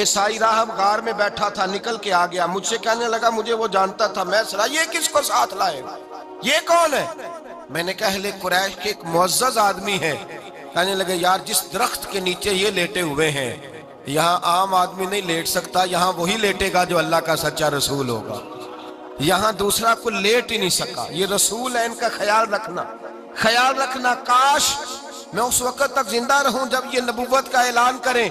عیسائی راہب غار میں بیٹھا تھا، نکل کے آ گیا، مجھ سے کہنے لگا مجھے وہ جانتا تھا، میں سنا یہ کس کو ساتھ لائے، یہ کون ہے؟ میں نے کہا اہل قریش کے ایک معزز آدمی ہے۔ کہنے لگے یار جس درخت کے نیچے یہ لیٹے ہوئے ہیں یہاں عام آدمی نہیں لیٹ سکتا، یہاں وہی لیٹے گا جو اللہ کا سچا رسول ہوگا، یہاں دوسرا کو لیٹ ہی نہیں سکا، یہ رسول ہے، ان کا خیال رکھنا، کاش میں اس وقت تک زندہ رہوں جب یہ نبوت کا اعلان کریں۔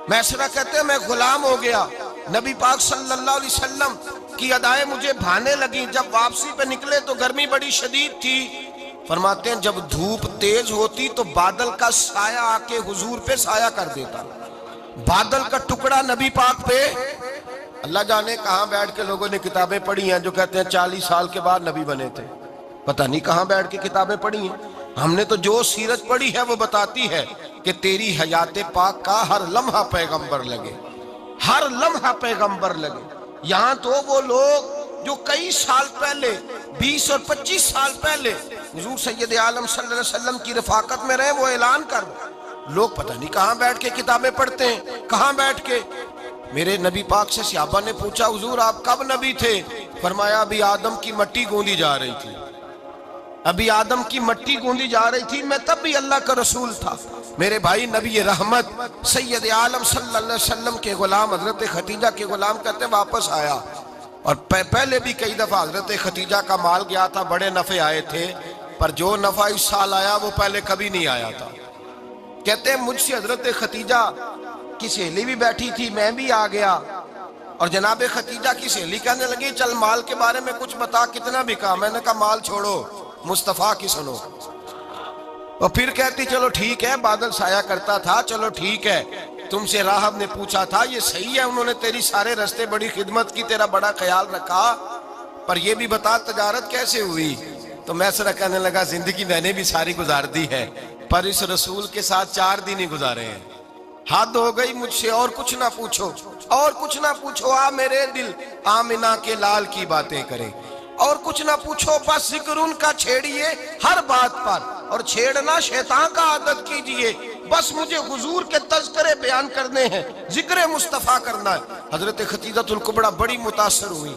میسرہ کہتے ہیں میں غلام ہو گیا، نبی پاک صلی اللہ علیہ وسلم کی ادائیں مجھے بھانے لگیں، جب واپسی پہ نکلے تو گرمی بڑی شدید تھی، فرماتے ہیں جب دھوپ تیز ہوتی تو بادل کا سایہ آ کے حضور پہ سایہ کر دیتا، بادل کا ٹکڑا نبی پاک پہ، اللہ جانے کہاں بیٹھ کے لوگوں نے کتابیں پڑھی ہیں جو کہتے ہیں 40 سال کے بعد نبی بنے تھے، پتہ نہیں کہاں بیٹھ کے کتابیں پڑھی ہیں۔ ہم نے تو جو سیرت پڑھی ہے وہ بتاتی ہے کہ تیری حیات پاک کا ہر لمحہ پیغمبر لگے، ہر لمحہ پیغمبر لگے۔ یہاں تو وہ لوگ جو کئی سال پہلے 20 اور 25 سال پہلے حضور سید عالم صلی اللہ علیہ وسلم کی رفاقت میں رہے وہ اعلان کر، لوگ پتہ نہیں کہاں بیٹھ کے کتابیں پڑھتے ہیں، کہاں بیٹھ کے۔ میرے نبی پاک سے صحابہ نے پوچھا حضور آپ کب نبی تھے؟ فرمایا ابھی آدم کی مٹی گوندی جا رہی تھی، ابھی آدم کی مٹی گوندی جا رہی تھی، میں تب بھی اللہ کا رسول تھا۔ میرے بھائی نبی رحمت سید عالم صلی اللہ علیہ وسلم کے غلام حضرت ختیجہ کے غلام کہتے ہیں واپس آیا، اور پہلے بھی کئی دفعہ حضرت ختیجہ کا مال گیا تھا، بڑے نفع آئے تھے، پر جو نفع اس سال آیا وہ پہلے کبھی نہیں آیا تھا۔ کہتے ہیں مجھ سے حضرت ختیجہ کی سہیلی بھی بیٹھی تھی، میں بھی آ گیا، اور جناب ختیجہ کی سہیلی کہنے لگی چل مال کے بارے میں کچھ بتا کتنا بکا، میں نے کہا مال چھوڑو مصطفیٰ کی سنو، اور پھر کہتی چلو ٹھیک ہے بادل سایہ کرتا تھا، چلو ٹھیک ہے، تم سے راہب نے پوچھا تھا یہ صحیح ہے، انہوں نے تیری سارے رستے بڑی خدمت کی، تیرا بڑا خیال رکھا، پر یہ بھی بتا تجارت کیسے ہوئی؟ تو میسرہ کہنے لگا زندگی میں نے بھی ساری گزار دی ہے، پر اس رسول کے ساتھ 4 دن ہی گزارے ہیں، حد ہو گئی مجھ سے، اور کچھ نہ پوچھو، اور کچھ نہ پوچھو، آ میرے دل آمنہ کے لال کی باتیں کرے، اور کچھ نہ پوچھو، بس ذکر ان کا چھیڑیے ہر بات پر، اور چھیڑنا شیطان کا عادت کیجئے، بس مجھے حضور کے تذکرے بیان کرنے ہیں، ذکر مصطفیٰ کرنا ہے۔ حضرت ختیجۃ الکبریٰ بڑی متاثر ہوئی،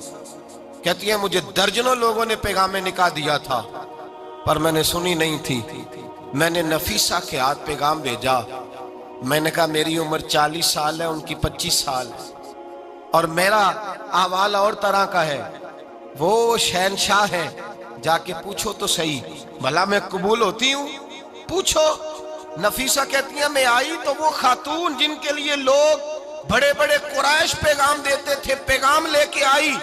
کہتی ہیں مجھے درجنوں لوگوں نے پیغام نکاح دیا تھا پر میں نے سنی نہیں تھی، میں نے نفیسہ کے ہاتھ پیغام بھیجا، میں نے کہا میری عمر 40 سال ہے، ان کی 25 سال ہے، اور میرا احوال اور طرح کا ہے، وہ شہنشاہ ہے، جا کے پوچھو تو صحیح بھلا میں قبول ہوتی ہوں، پوچھو۔ نفیسہ کہتی ہیں میں آئی تو وہ خاتون جن کے لیے لوگ بڑے بڑے قریش پیغام دیتے تھے پیغام لے کے آئی،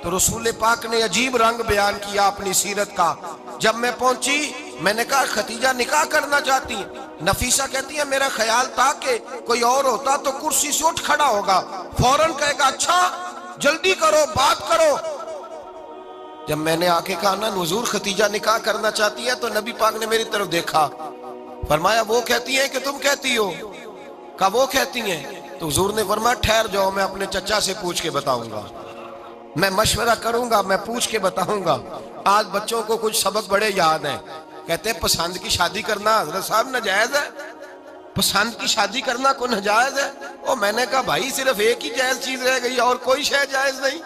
تو رسول پاک نے عجیب رنگ بیان کیا اپنی سیرت کا۔ جب میں پہنچی میں نے کہا ختیجہ نکاح کرنا چاہتی ہیں؟ نفیسہ کہتی ہے میرا خیال تھا کہ کوئی اور ہوتا تو کرسی سے اٹھ کھڑا ہوگا، فوراً کہے گا اچھا جلدی کرو بات کرو۔ جب میں نے آ کے کہا نا حضور ختیجہ نکاح کرنا چاہتی ہے، تو نبی پاک نے میری طرف دیکھا، فرمایا وہ کہتی ہیں کہ تم کہتی ہو؟ کہا وہ کہتی ہیں، تو حضور نے فرمایا ٹھہر جاؤ میں اپنے چچا سے پوچھ کے بتاؤں گا، میں مشورہ کروں گا، میں پوچھ کے بتاؤں گا۔ آج بچوں کو کچھ سبق بڑے یاد ہیں، کہتے ہیں پسند کی شادی کرنا حضرت صاحب ناجائز ہے، پسند کی شادی کرنا کوئی ناجائز ہے؟ اور میں نے کہا بھائی صرف ایک ہی جائز چیز رہ گئی اور کوئی شے جائز نہیں،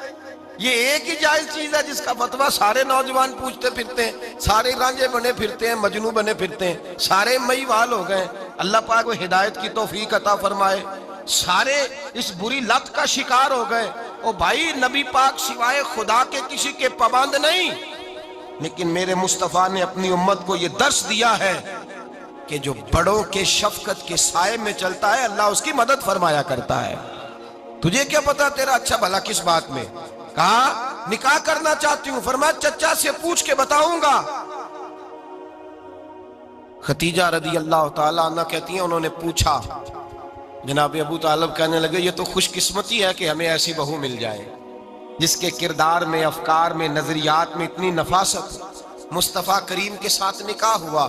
یہ ایک ہی جائز چیز ہے جس کا فتویٰ سارے نوجوان پوچھتے پھرتے ہیں، سارے رانجے بنے پھرتے ہیں، مجنوں بنے پھرتے ہیں، سارے مئی وال ہو گئے، اللہ پاک وہ ہدایت کی توفیق عطا فرمائے، سارے اس بری لت کا شکار ہو گئے۔ او بھائی نبی پاک سوائے خدا کے کسی کے پابند نہیں، لیکن میرے مصطفیٰ نے اپنی امت کو یہ درس دیا ہے کہ جو بڑوں کے شفقت کے سائے میں چلتا ہے اللہ اس کی مدد فرمایا کرتا ہے۔ تجھے کیا پتا تیرا اچھا بھلا کس بات میں؟ کہا نکاح کرنا چاہتی ہوں، فرمایا چچا سے پوچھ کے بتاؤں گا۔ ختیجہ رضی اللہ تعالیٰ عنہ کہتی ہیں انہوں نے پوچھا، جناب ابو طالب کہنے لگے یہ تو خوش قسمتی ہے کہ ہمیں ایسی بہو مل جائے جس کے کردار میں، افکار میں، نظریات میں اتنی نفاست۔ مصطفیٰ کریم کے ساتھ نکاح ہوا،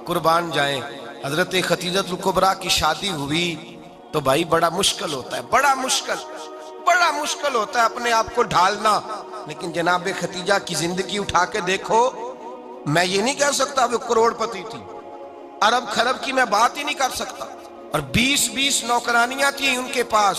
قربان جائیں۔ حضرت ختیجۃ الکبریٰ کی شادی ہوئی تو بھائی بڑا مشکل ہوتا ہے، بڑا مشکل ہوتا ہے اپنے آپ کو ڈھالنا، لیکن جناب ختیجہ کی زندگی اٹھا کے دیکھو، میں یہ نہیں کہہ سکتا وہ کروڑ پتی تھی، ارب خرب کی میں بات ہی نہیں کر سکتا، اور 20 نوکرانیاں تھیں ان کے پاس،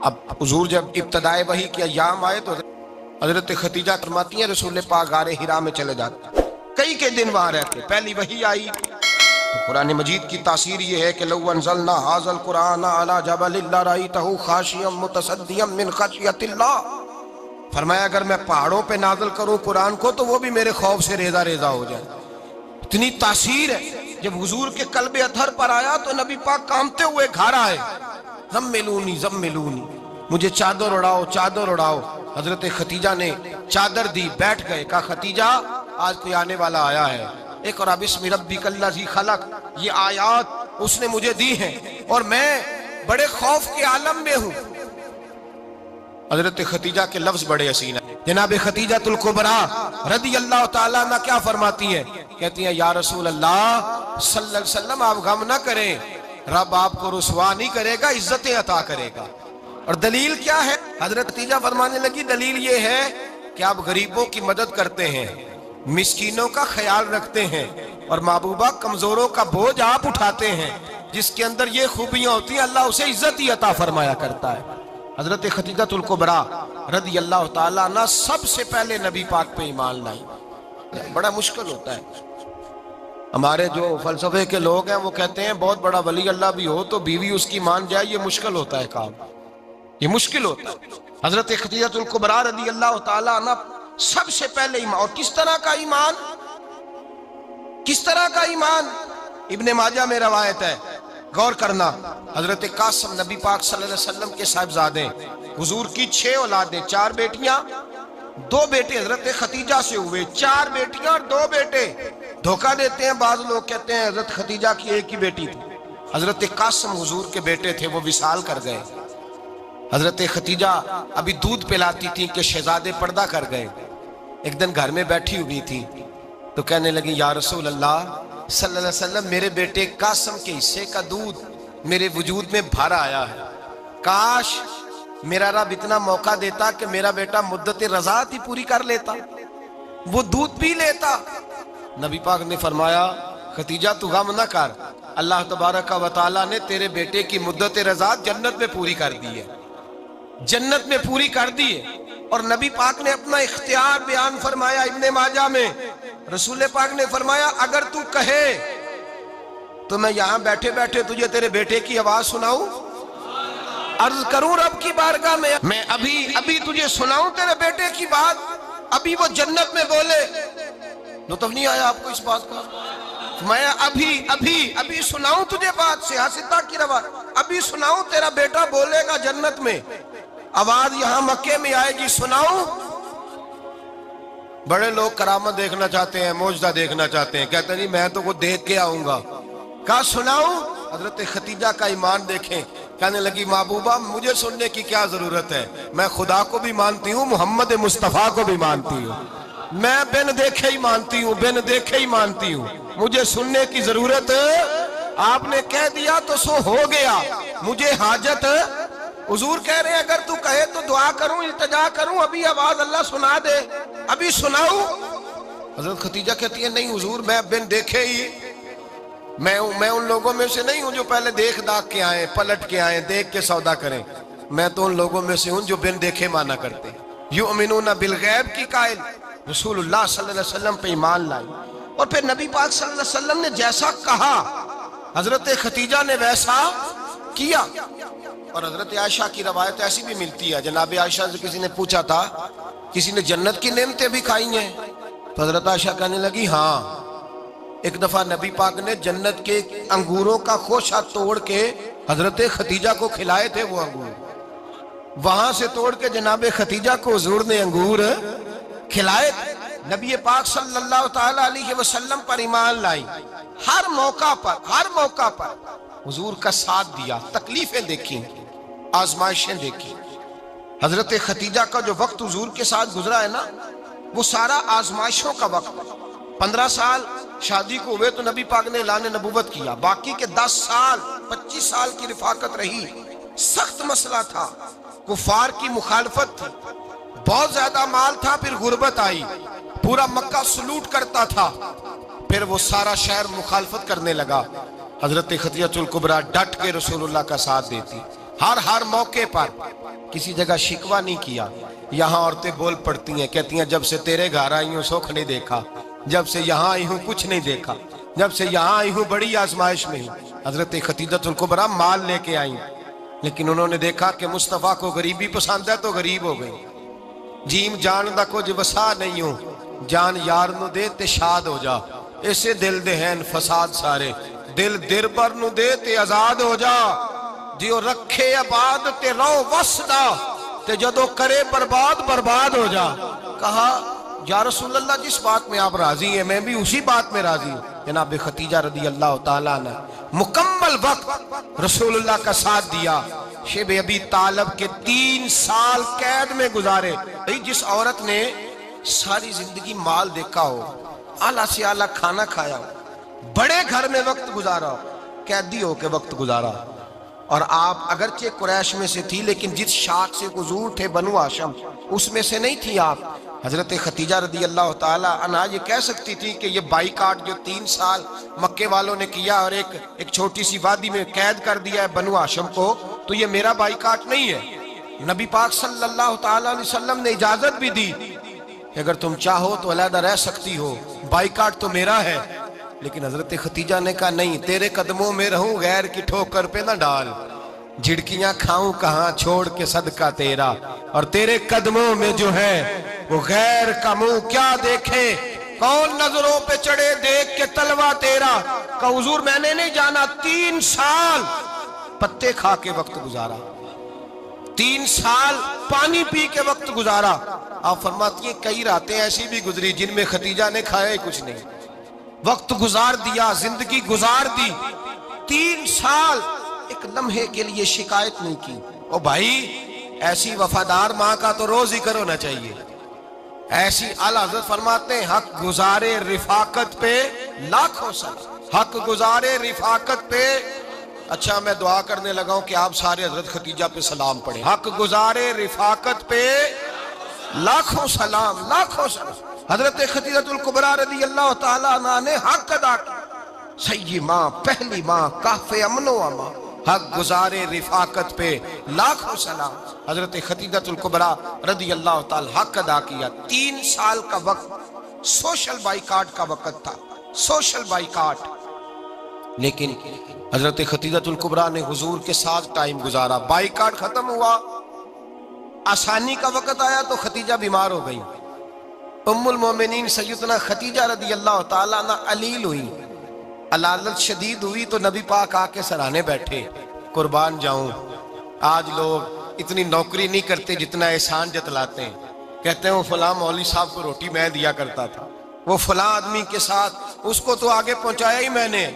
اب حضور جب ابتدائے وحی کے ایام آئے تو حضرت خدیجہ فرماتی ہیں رسول پاک غار حرا میں چلے جاتے، کئی کے دن وہاں رہتے، پہلی وحی آئی تو قرآن مجید کی تاثیر یہ ہے کہ لو انزلنا ھذا القرآن علی جبل لرأیتہ خاشعا متصدعا من خشیۃ اللہ، فرمایا اگر میں پہاڑوں پہ نازل کروں قرآن کو تو وہ بھی میرے خوف سے ریزہ ریزہ ہو جائے، اتنی تاثیر ہے۔ جب حضور کے قلب اطہر پر آیا تو نبی پاک کانپتے ہوئے گھر آئے، زملونی زملونی، مجھے چادر اڑاؤ چادر اڑاؤ۔ حضرت خدیجہ نے چادر دی، بیٹھ گئے، کہا خدیجہ آج کوئی آنے والا آیا ہے، اقرأ بسم ربک الذی خلق، یہ آیات اس نے مجھے دی ہیں اور میں بڑے خوف کے عالم میں ہوں۔ حضرت خدیجہ کے لفظ بڑے حسین ہیں۔ جناب خدیجہ الکبریٰ رضی اللہ تعالیٰ عنہ کیا فرماتی ہیں؟ کہتی ہیں یا رسول اللہ صلی اللہ علیہ وسلم آپ غم نہ کریں، رب آپ کو رسوا نہیں کرے گا، عزتیں عطا کرے گا۔ اور دلیل کیا ہے؟ حضرت خدیجہ فرمانے لگی دلیل یہ ہے کہ آپ غریبوں کی مدد کرتے ہیں، مسکینوں کا خیال رکھتے ہیں، اور محبوبہ کمزوروں کا بوجھ آپ اٹھاتے ہیں، جس کے اندر یہ خوبیاں ہوتی ہیں اللہ اسے عزت ہی عطا فرمایا کرتا ہے۔ حضرت خدیجہ الکبریٰ رضی اللہ تعالیٰ عنہ سب سے پہلے نبی پاک پہ ایمان لائی۔ بڑا مشکل ہوتا ہے، ہمارے جو فلسفے کے لوگ ہیں وہ کہتے ہیں بہت بڑا ولی اللہ بھی ہو تو بیوی اس کی مان جائے، یہ مشکل ہوتا ہے کام، یہ مشکل ہوتا ہے۔ حضرت خدیجہ الکبریٰ رضی اللہ تعالیٰ عنہ سب سے پہلے ایمان، اور کس طرح کا ایمان؟ کس طرح کا ایمان؟ ابن ماجہ میں روایت ہے، غور کرنا، حضرت قاسم نبی پاک صلی اللہ علیہ وسلم کے صاحبزادے، حضور کی 6 اولادیں، 4 بیٹیاں 2 بیٹے حضرت خدیجہ سے ہوئے، 4 بیٹیاں اور 2 بیٹے۔ دھوکہ دیتے ہیں بعض لوگ، کہتے ہیں حضرت خدیجہ کی ایک ہی بیٹی تھی، حضرت قاسم حضور کے بیٹے تھے، وہ وصال کر گئے۔ حضرت خدیجہ ابھی دودھ پلاتی تھی کہ شہزادے پردہ کر گئے۔ ایک دن گھر میں بیٹھی ہوئی تھی تو کہنے لگی یا رسول اللہ صلی اللہ علیہ وسلم میرے بیٹے قاسم کے حصے کا دودھ میرے وجود میں بھر آیا ہے، کاش میرا رب اتنا موقع دیتا کہ میرا بیٹا مدت رضاعت ہی پوری کر لیتا، وہ دودھ پی لیتا۔ نبی پاک نے فرمایا خدیجہ تو غم نہ کر، اللہ تبارک و تعالیٰ نے تیرے بیٹے کی مدت رضاعت جنت میں پوری کر دی ہے، جنت میں پوری کر دی ہے۔ اور نبی پاک نے اپنا اختیار بیان فرمایا ابن ماجہ میں، رسول پاک نے فرمایا اگر تو کہے تو میں یہاں بیٹھے بیٹھے تجھے تیرے بیٹے کی آواز سناؤں، عرض کروں رب کی بارگاہ میں ابھی تجھے سناؤں تیرے بیٹے کی بات، ابھی وہ جنت میں بولے۔ لطف نہیں آیا آپ کو اس بات کا؟ میں ابھی سناؤں تجھے بات، سیاستہ کی روایت، ابھی سناؤں تیرا بیٹا بولے گا جنت میں، آواز یہاں مکے میں آئے گی، سناؤں؟ بڑے لوگ کرامت دیکھنا چاہتے ہیں، معجزہ دیکھنا چاہتے ہیں، کہتے ہیں نہیں میں تو وہ دیکھ کے آؤں گا، کہا سناؤں؟ حضرت خدیجہ کا ایمان دیکھیں، کہنے لگی محبوبہ مجھے سننے کی کیا ضرورت ہے، میں خدا کو بھی مانتی ہوں، محمد مصطفیٰ کو بھی مانتی ہوں، میں بن دیکھے ہی مانتی ہوں، بن دیکھے ہی مانتی ہوں، مجھے سننے کی ضرورت آپ نے کہہ دیا تو سو ہو گیا، مجھے حاجت۔ حضور کہہ رہے ہیں اگر تو کہے تو دعا کروں، التجا کروں، ابھی آواز اللہ سنا دے، ابھی سناؤں؟ حضرت خدیجہ کہتی ہے نہیں حضور میں بن دیکھے ہی، میں ان لوگوں میں سے نہیں ہوں جو پہلے دیکھ داکھ کے آئیں، پلٹ کے آئیں، دیکھ کے سودا کریں، میں تو ان لوگوں میں سے ہوں جو بن دیکھے مانا کرتے ہیں۔ یؤمنون بالغیب کی قائل رسول اللہ صلی اللہ علیہ وسلم پہ ایمان لائی، اور پھر نبی پاک صلی اللہ علیہ وسلم نے جیسا کہا حضرت خدیجہ نے ویسا کیا۔ اور حضرت عائشہ کی روایت ایسی بھی ملتی ہے، جناب عائشہ سے کسی نے پوچھا تھا کسی نے جنت کی نعمتیں بھی کھائی ہیں؟ تو حضرت عائشہ کہنے لگی ہاں، ایک دفعہ نبی پاک نے جنت کے انگوروں کا خوشہ توڑ کے حضرت خدیجہ کو کھلائے تھے، وہ انگور وہاں سے توڑ کے جناب خدیجہ کو حضور نے انگور کھلائے تھے۔ نبی پاک صلی اللہ تعالی علیہ وسلم پر ایمان لائی، ہر موقع پر حضور کا ساتھ دیا، تکلیفیں دیکھی، آزمائشیں دیکھی۔ حضرت خدیجہ کا جو وقت حضور کے ساتھ گزرا ہے نا، وہ سارا آزمائشوں کا وقت۔ 15 سال شادی کو ہوئے تو نبی پاک نے اعلان نبوت کیا، باقی کے 10 سال 25 سال کی رفاقت رہی، سخت مسئلہ تھا، کفار کی مخالفت تھی، بہت زیادہ مال تھا، پھر غربت آئی، پورا مکہ سلوٹ کرتا تھا، پھر وہ سارا شہر مخالفت کرنے لگا۔ حضرت خدیجہ الکبریٰ ڈٹ کے رسول اللہ کا ساتھ دیتی، ہر موقع پر کسی جگہ شکوہ نہیں کیا. یہاں عورتیں بول پڑتی ہیں، کہتی ہیں جب سے تیرے گھر آئی ہوں سکھ نہیں دیکھا، جب سے یہاں آئی ہوں کچھ نہیں دیکھا، جب سے یہاں آئی ہوں بڑی آزمائش میں ہوں. حضرت خدیجہ الکبریٰ مال لے کے آئیں، لیکن انہوں نے دیکھا کہ مصطفیٰ کو غریبی پسند ہے تو غریب ہو گئی. جیم جان دا کچھ وسا نہیں ہوں، جان یار نو دے تے شاد ہو جا. اسے دل دے ہیں فساد سارے، دل دربر نو دے تے آزاد ہو جا. دیو رکھے آباد تے رو وسدا، تے جدو کرے برباد برباد ہو جا. کہا یا رسول اللہ جس بات میں آپ راضی ہیں میں بھی اسی بات میں راضی ہوں. جناب خدیجہ رضی اللہ تعالیٰ نے مکمل وقت رسول اللہ کا ساتھ دیا. شیب ابی طالب کے 3 سال قید میں گزارے. جس عورت نے ساری زندگی مال دیکھا ہو، اعلیٰ سے اعلیٰ کھانا کھایا ہو، بڑے گھر میں وقت گزارا ہو، قیدی ہو کے وقت گزارا. اور آپ اگرچہ قریش میں سے تھی لیکن جس شاخ سے حضور تھے بنو ہاشم اس میں سے نہیں تھی آپ. حضرت خدیجہ رضی اللہ تعالی عنہا یہ کہہ سکتی تھی کہ یہ بائیکاٹ جو 3 سال مکے والوں نے کیا اور ایک چھوٹی سی وادی میں قید کر دیا ہے بنو ہاشم کو، تو یہ میرا بائیکاٹ نہیں ہے. نبی پاک صلی اللہ تعالی علیہ وسلم نے اجازت بھی دی کہ اگر تم چاہو تو علیحدہ رہ سکتی ہو، بائیکاٹ تو میرا ہے. لیکن حضرت خدیجہ نے کہا نہیں، تیرے قدموں میں رہوں غیر کی ٹھوکر پہ نہ ڈال، جھڑکیاں کھاؤں کہاں چھوڑ کے صدقہ تیرا، اور تیرے قدموں میں جو ہے وہ غیر کا منہ کیا دیکھے، کون نظروں پہ چڑھے دیکھ کے تلوا تیرا. کہ حضور میں نے نہیں جانا. 3 سال پتے کھا کے وقت گزارا، 3 سال پانی پی کے وقت گزارا. آپ فرماتی ہیں کئی راتیں ایسی بھی گزری جن میں خدیجہ نے کھایا ہی کچھ نہیں، وقت گزار دیا، زندگی گزار دی. 3 سال ایک لمحے کے لیے شکایت نہیں کی. او بھائی ایسی وفادار ماں کا تو روز ذکر ہونا چاہیے. ایسی اعلیٰ حضرت فرماتے ہیں حق گزارے رفاقت پہ لاکھوں سلام، حق گزارے رفاقت پہ. اچھا میں دعا کرنے لگا ہوں کہ آپ سارے حضرت خدیجہ پہ سلام پڑھیں. حق گزارے رفاقت پہ لاکھوں سلام، لاکھوں سلام. حضرت خدیجہ الکبریٰ رضی اللہ تعالیٰ عنہ نے حق ادا کیا. سیدی ماں، پہلی ماں، کہف امن و امان، حق گزارے رفاقت پہ لاکھوں سلام. حضرت خدیجہ الکبریٰ رضی اللہ تعالی حق ادا کیا. 3 سال کا وقت سوشل بائیکاٹ کا وقت تھا، سوشل بائیکاٹ. لیکن حضرت خدیجہ الکبریٰ نے حضور کے ساتھ ٹائم گزارا. بائیکاٹ ختم ہوا، آسانی کا وقت آیا تو خدیجہ بیمار ہو گئی. ام المومنین سیدنا خدیجہ رضی اللہ تعالیٰ عنہ علیل ہوئی، علالت شدید ہوئی تو نبی پاک آ کے سرانے بیٹھے. قربان جاؤں آج لوگ اتنی نوکری نہیں کرتے جتنا احسان جتلاتے ہیں. کہتے ہیں وہ فلاں مولوی صاحب کو روٹی میں دیا کرتا تھا، وہ فلاں آدمی کے ساتھ اس کو تو آگے پہنچایا ہی میں نے.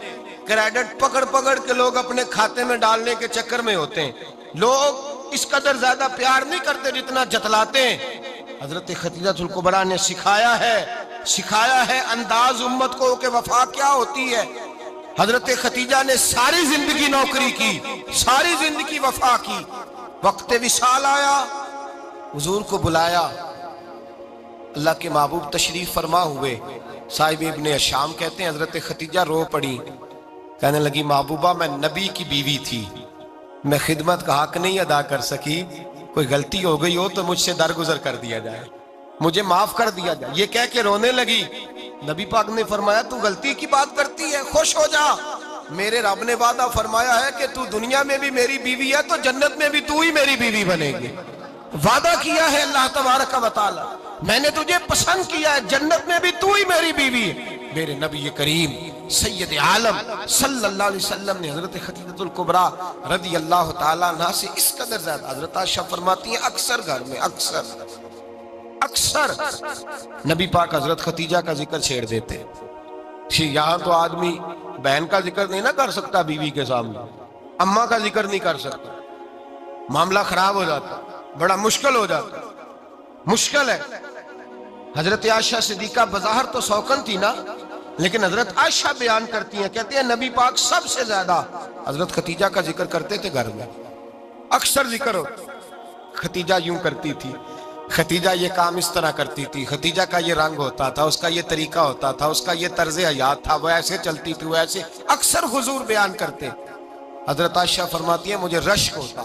کریڈٹ پکڑ پکڑ کے لوگ اپنے کھاتے میں ڈالنے کے چکر میں ہوتے ہیں. لوگ اس قدر زیادہ پیار نہیں کرتے جتنا جتلاتے ہیں. حضرت خدیجہ الکبریٰ نے سکھایا ہے انداز امت کو کہ وفا کیا ہوتی ہے. حضرت خدیجہ نے ساری زندگی نوکری کی، ساری زندگی وفا کی. وقت وصال آیا، حضور کو بلایا. اللہ کے محبوب تشریف فرما ہوئے. صاحب ابن الشام کہتے ہیں حضرت خدیجہ رو پڑی، کہنے لگی محبوبہ میں نبی کی بیوی تھی، میں خدمت کا حق نہیں ادا کر سکی، کوئی غلطی ہو گئی ہو تو مجھ سے درگزر کر دیا جائے، مجھے معاف کر دیا جائے. یہ کہہ کے رونے لگی. نبی پاک نے فرمایا تو غلطی کی بات کرتی ہے، خوش ہو جا، میرے رب نے وعدہ فرمایا ہے کہ تو دنیا میں بھی میری بیوی ہے تو جنت میں بھی تو ہی میری بیوی بنے گی. وعدہ کیا ہے اللہ تبارک و تعالی، میں نے تجھے پسند کیا ہے، جنت میں بھی تو ہی میری بیوی ہے. میرے نبی کریم سید عالم صلی اللہ علیہ وسلم نے حضرت خدیجہ الکبریٰ رضی اللہ تعالیٰ عنہ سے اس قدر زیادہ. حضرت عائشہ فرماتی ہیں اکثر گھر میں اکثر نبی پاک حضرت خدیجہ کا ذکر چھیڑ دیتے. یہاں تو آدمی بہن کا ذکر نہیں نہ کر سکتا بیوی کے سامنے، اماں کا ذکر نہیں کر سکتا، معاملہ خراب ہو جاتا، بڑا مشکل ہو جاتا، مشکل ہے. حضرت عائشہ صدیقہ بظاہر تو سوکن تھی نا، لیکن حضرت عائشہ بیان کرتی ہیں، کہتے ہیں نبی پاک سب سے زیادہ حضرت خدیجہ کا ذکر کرتے تھے گھر میں، اکثر ذکر ہو. خدیجہ یوں کرتی تھی، خدیجہ یہ کام اس طرح کرتی تھی، خدیجہ کا یہ رنگ ہوتا تھا، اس کا یہ طریقہ ہوتا تھا، اس کا یہ طرز حیات تھا، وہ ایسے چلتی تھی، وہ ایسے، اکثر حضور بیان کرتے. حضرت عائشہ فرماتی ہیں مجھے رشک ہوتا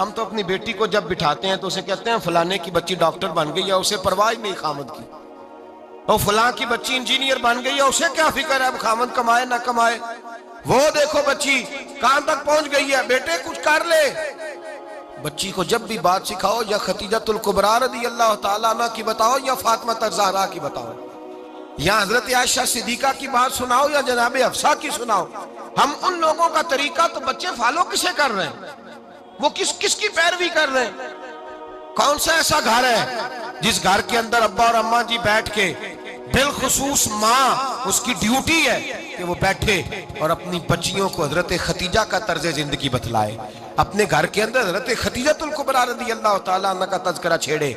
ہم تو اپنی بیٹی کو جب بٹھاتے ہیں تو اسے کہتے ہیں فلانے کی بچی ڈاکٹر بن گئی ہے، اسے پرواہ نہیں خامد کی، اور فلاں کی بچی انجینئر بن گئی ہے، اسے کیا فکر ہے اب خامد کمائے نہ کمائے، وہ دیکھو بچی کہاں تک پہنچ گئی ہے، بیٹے کچھ کر لے۔ بچی کو جب بھی بات سکھاؤ یا خدیجہ الکبریٰ رضی اللہ تعالیٰ عنہ کی بتاؤ یا فاطمہ الزہراء کی بتاؤ، یا حضرت عائشہ صدیقہ کی بات سناؤ یا جناب حفصہ کی سناؤ، ہم ان لوگوں کا طریقہ تو بچے فالو کسے کر رہے ہیں، وہ کس کی پیروی کر رہے ہیں؟ کون سا ایسا گھر ہے جس گھر کے اندر ابا اور اماں جی بیٹھ کے، بالخصوص ماں اس کی ڈیوٹی ہے کہ وہ بیٹھے اور اپنی بچیوں کو حضرت خدیجہ کا طرز زندگی بتلائے، اپنے گھر کے اندر حضرت خدیجہ الکبریٰ رضی اللہ تعالیٰ عنہ کا تذکرہ چھیڑے۔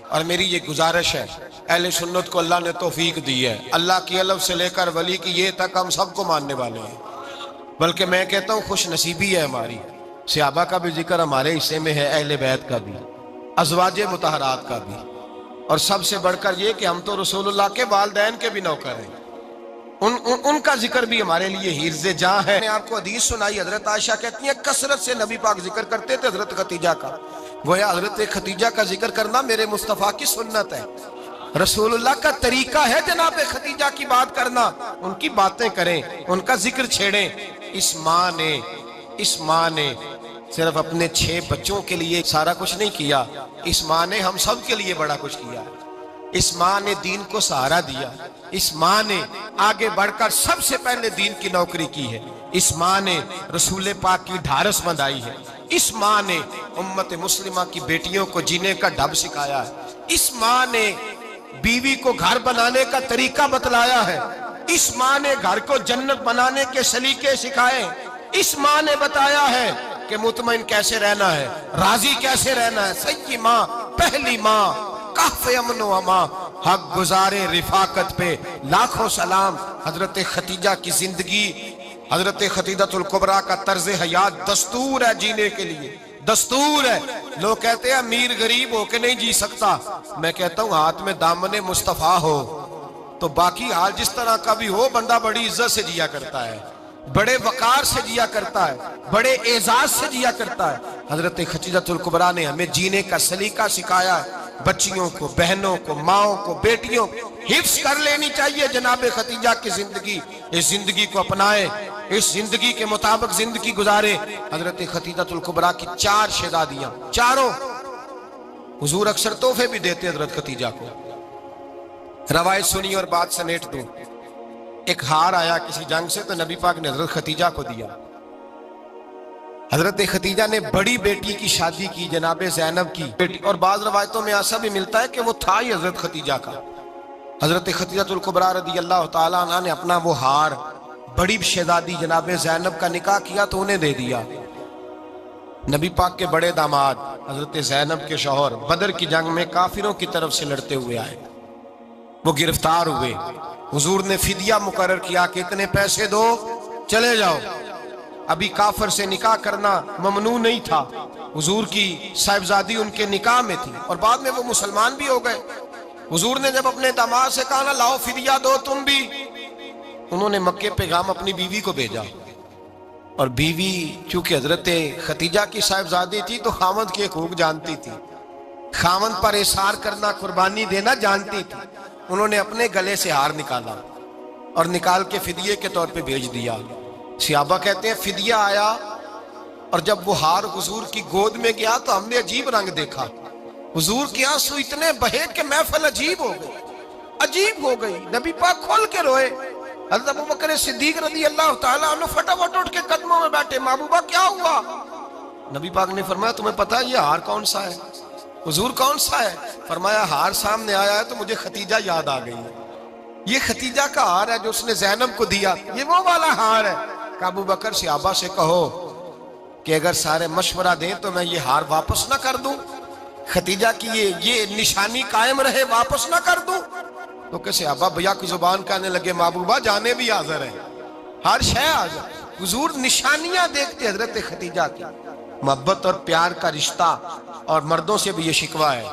اور میری یہ گزارش ہے، اہل سنت کو اللہ نے توفیق دی ہے، اللہ کی الف سے لے کر ولی کی یہ تک ہم سب کو ماننے والے ہیں، بلکہ میں کہتا ہوں خوش نصیبی ہے ہماری، صحابہ کا بھی ذکر ہمارے حصے میں ہے، اہل بیت کا بھی، ازواج مطہرات کا بھی، اور سب سے بڑھ کر یہ کہ ہم تو رسول اللہ کے والدین کے بھی نوکر ہیں، ان کا ذکر بھی ہمارے لیے حرز جاں ہے۔ میں آپ کو حدیث سنائی، حضرت عائشہ کہتی ہیں کثرت سے نبی پاک ذکر کرتے تھے حضرت خدیجہ کا، گویا حضرت خدیجہ کا ذکر کرنا میرے مصطفیٰ کی سنت ہے، رسول اللہ کا طریقہ ہے جناب خدیجہ کی بات کرنا، ان کی باتیں کریں، ان کا ذکر چھیڑیں۔ اس ماں نے صرف اپنے 6 بچوں کے لیے سارا کچھ نہیں کیا، اس ماں نے ہم سب کے لیے بڑا کچھ کیا، اس ماں نے دین کو سہارا دیا، اس ماں نے آگے بڑھ کر سب سے پہلے دین کی نوکری کی ہے، اس ماں نے رسول پاک کی ڈھارس بندھائی ہے، اس ماں نے امت مسلمہ کی بیٹیوں کو جینے کا ڈھب سکھایا ہے، اس ماں نے بیوی کو گھر بنانے کا طریقہ بتلایا ہے، اس ماں نے گھر کو جنت بنانے کے سلیقے سکھائے، اس ماں نے بتایا ہے کہ مطمئن کیسے رہنا ہے، راضی کیسے رہنا ہے۔ سیدی ماں، پہلی ماں، کہف امن و امان، حق گزارے رفاقت پہ لاکھوں سلام۔ حضرت خدیجہ کی زندگی، حضرت خدیجہ الکبریٰ کا طرز حیات دستور ہے جینے کے لیے، دستور ہے۔ لوگ کہتے ہیں امیر غریب ہو کے نہیں جی سکتا، میں کہتا ہوں ہاتھ میں دامن مصطفیٰ ہو تو باقی حال جس طرح کا بھی ہو، بندہ بڑی عزت سے جیا کرتا ہے، بڑے وقار سے جیا کرتا ہے، بڑے اعزاز سے جیا کرتا ہے۔ حضرت خدیجہ الکبریٰ نے ہمیں جینے کا سلیقہ سکھایا ہے، بچیوں کو، بہنوں کو، ماؤں کو، بیٹیوں کو حفظ کر لینی چاہیے جناب خدیجہ کی زندگی، اس زندگی کو اپنائیں، اس زندگی کے مطابق زندگی گزارے۔ حضرت خدیجہ الکبریٰ کی 4 شہزادیاں، چاروں حضور اکثر تحفے بھی دیتے حضرت خدیجہ کو۔ روایت سنی اور بات سمیٹ دوں، ایک ہار آیا کسی جنگ سے تو نبی پاک نے حضرت خدیجہ کو دیا۔ حضرت خدیجہ نے بڑی بیٹی کی شادی کی، جناب زینب کی بیٹی، اور بعض روایتوں میں ایسا بھی ملتا ہے کہ وہ تھا ہی حضرت خدیجہ کا۔ حضرت خدیجہ الکبریٰ رضی اللہ تعالیٰ عنہ نے اپنا وہ ہار بڑی شہزادی جناب زینب کا نکاح کیا تو انہیں دے دیا۔ نبی پاک کے بڑے داماد حضرت زینب کے شوہر بدر کی جنگ میں کافروں کی طرف سے لڑتے ہوئے آئے، وہ گرفتار ہوئے، حضور نے فدیہ مقرر کیا کہ اتنے پیسے دو چلے جاؤ۔ ابھی کافر سے نکاح کرنا ممنوع نہیں تھا، حضور کی صاحبزادی ان کے نکاح میں تھی، اور بعد میں وہ مسلمان بھی ہو گئے۔ حضور نے جب اپنے داماد سے کہا نا لاؤ فدیہ دو تم بھی، انہوں نے مکے پیغام اپنی بیوی کو بھیجا، اور بیوی چونکہ حضرت خدیجہ کی صاحبزادی تھی تو خامد کے حقوق جانتی تھی، خامد پر احسار کرنا، قربانی دینا جانتی تھی۔ انہوں نے اپنے گلے سے ہار نکالا اور نکال کے فدیے کے طور پہ بھیج دیا۔ صحابہ کہتے ہیں فدیہ آیا اور جب وہ ہار حضور کی گود میں گیا تو ہم نے عجیب رنگ دیکھا، حضور کے آنسو اتنے بہے کہ محفل عجیب ہو گئی، نبی پاک کھول کے روئے۔ حضرت ابوبکر صدیق رضی اللہ تعالیٰ عنہ فٹافٹ اٹھ کے قدموں میں بیٹھے، محبوبہ کیا ہوا؟ نبی پاک نے فرمایا تمہیں پتہ ہے یہ ہار کون سا ہے؟ حضور کون سا ہے؟ فرمایا ہار سامنے آیا ہے تو مجھے خدیجہ یاد آ گئی، یہ خدیجہ کا ہار ہے جو اس نے زینب کو دیا، یہ وہ والا ہار ہے۔ کہ ابوبکر صحابہ سے کہو کہ اگر سارے مشورہ دیں تو میں یہ ہار واپس نہ کر دوں، خدیجہ کی یہ نشانی قائم رہے، واپس نہ کر دوں؟ تو کہ صحابہ بھیا کی زبان کہنے لگے محبوبہ جانے بھی حاضر ہے، ہر شے حاضر۔ حضور نشانیاں دیکھتے حضرت خدیجہ کی، محبت اور پیار کا رشتہ، اور مردوں سے بھی یہ شکوہ ہے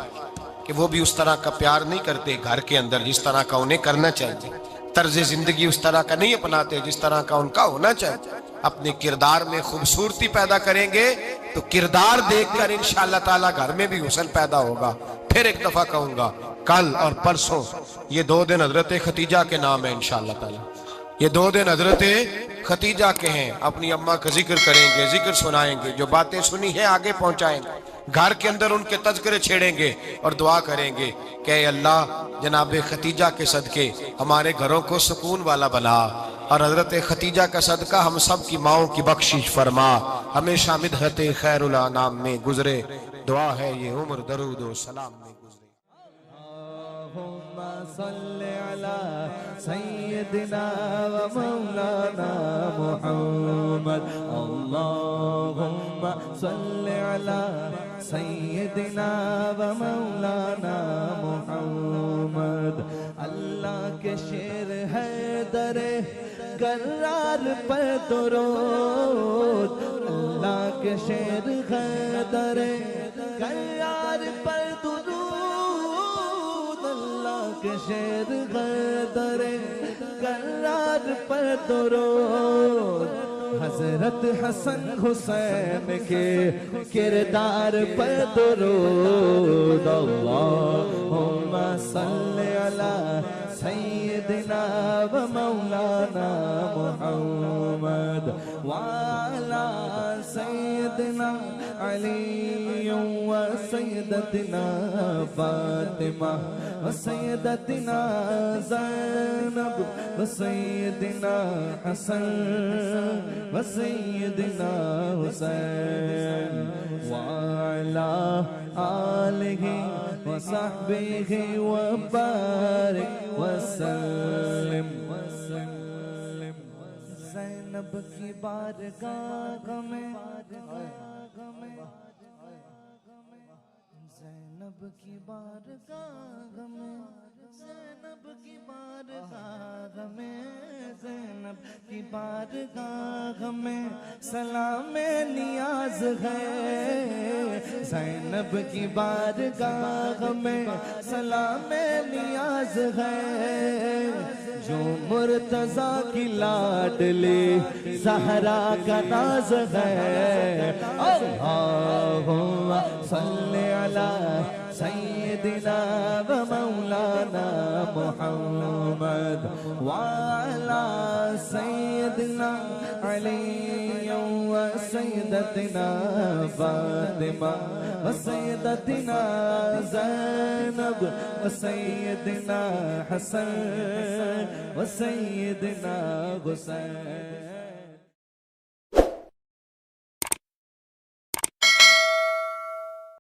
کہ وہ بھی اس طرح کا پیار نہیں کرتے گھر کے اندر جس طرح کا انہیں کرنا چاہیے۔ طرز زندگی اس طرح کا نہیں اپناتے جس طرح کا ان کا ہونا چاہیے. اپنے کردار میں خوبصورتی پیدا کریں گے تو کردار دیکھ کر انشاءاللہ تعالیٰ گھر میں بھی حسن پیدا ہوگا. پھر ایک دفعہ کہوں گا، کل اور پرسوں یہ 2 دن حضرت ختیجہ کے نام ہے انشاءاللہ تعالیٰ. یہ 2 دن حضرت ختیجہ کے ہیں. اپنی اماں کا ذکر کریں گے، ذکر سنائیں گے، جو باتیں سنی ہیں آگے پہنچائیں گے، گھر کے اندر ان کے تذکرے چھیڑیں گے اور دعا کریں گے کہ اے اللہ جناب ختیجہ کے صدقے ہمارے گھروں کو سکون والا بنا، اور حضرت ختیجہ کا صدقہ ہم سب کی ماؤں کی بخشش فرما، ہمیشہ مدحت خیر الانام میں گزرے. دعا ہے یہ عمر درود و سلام میں گزرے. اللہم صل علی سیدنا و مولانا محمد. اللہم صل علی سیدنا و مولانا محمد. اللہ کے شیر ہے در کرار پر درود، اللہ کے شیر ہے در کرار پر درود، اللہ کے شیر ہے در کرار پر درود. حضرت حسن حسین کے کردار پر درود. اللہم صل علی سیدنا و مولانا محمد وعلی سیدنا علی و سیدتنا فاطمہ و سیدتنا زینب و سیدنا حسن و سیدنا حسین وعلی آلہ و صحبہ و بارک وسلم. زینب کی بارگاہ میں، زینب کی بارگاہ میں، زینب کی بارگاہ میں، زینب کی بارگاہ میں سلام نیاز ہے. زینب کی بارگاہ میں سلام نیاز ہے. جو مرتضیٰ کی لاڈلی زہرا کا ناز ہے. اللہم صل علی سیدنا و مولانا محمد وعلی سیدنا علی و سیدتنا فاطمہ و سیدتنا زینب و سیدنا حسن و سیدنا حسین.